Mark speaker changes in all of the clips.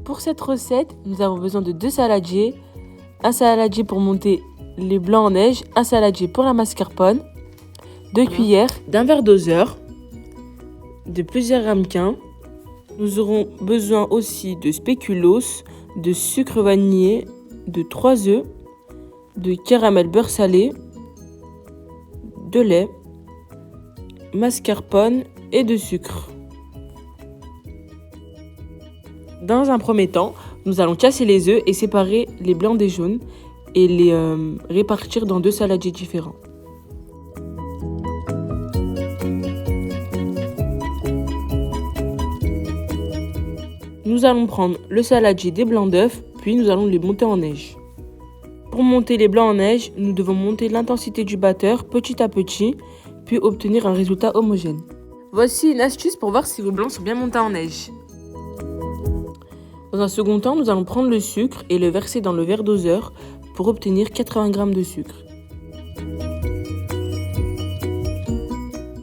Speaker 1: Pour cette recette, nous avons besoin de 2 saladiers, un saladier pour monter les blancs en neige, un saladier pour la mascarpone, 2 cuillères, d'un verre doseur, de plusieurs ramequins. Nous aurons besoin aussi de spéculoos, de sucre vanillé, de 3 œufs, de caramel beurre salé, de lait, mascarpone et de sucre. Dans un premier temps, nous allons casser les œufs et séparer les blancs des jaunes et les répartir dans 2 saladiers différents. Nous allons prendre le saladier des blancs d'œufs, puis nous allons les monter en neige. Pour monter les blancs en neige, nous devons monter l'intensité du batteur petit à petit, puis obtenir un résultat homogène. Voici une astuce pour voir si vos blancs sont bien montés en neige. Dans un second temps, nous allons prendre le sucre et le verser dans le verre doseur pour obtenir 80 g de sucre.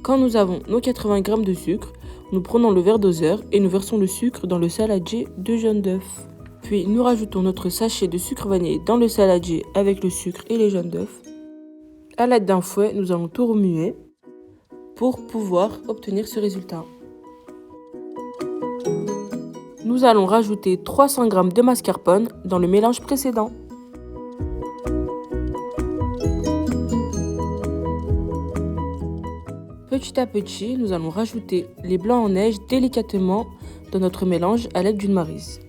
Speaker 1: Quand nous avons nos 80 g de sucre, nous prenons le verre doseur et nous versons le sucre dans le saladier de jaune d'œuf. Puis nous rajoutons notre sachet de sucre vanillé dans le saladier avec le sucre et les jaunes d'œuf. À l'aide d'un fouet, nous allons tout remuer pour pouvoir obtenir ce résultat. Nous allons rajouter 300 g de mascarpone dans le mélange précédent. Petit à petit, nous allons rajouter les blancs en neige délicatement dans notre mélange à l'aide d'une maryse.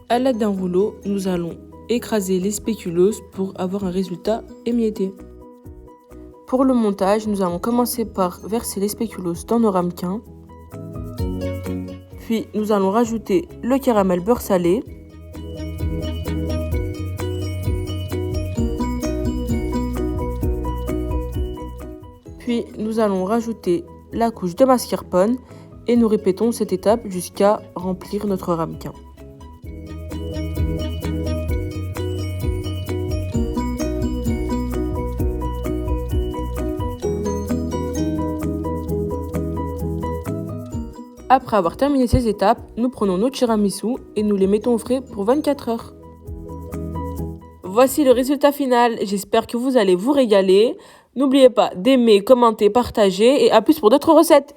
Speaker 1: À l'aide d'un rouleau, nous allons écraser les spéculoos pour avoir un résultat émietté. Pour le montage, nous allons commencer par verser les spéculoos dans nos ramequins. Puis nous allons rajouter le caramel beurre salé. Puis nous allons rajouter la couche de mascarpone et nous répétons cette étape jusqu'à remplir notre ramequin. Après avoir terminé ces étapes, nous prenons nos tiramisu et nous les mettons au frais pour 24 heures. Voici le résultat final, j'espère que vous allez vous régaler. N'oubliez pas d'aimer, commenter, partager et à plus pour d'autres recettes.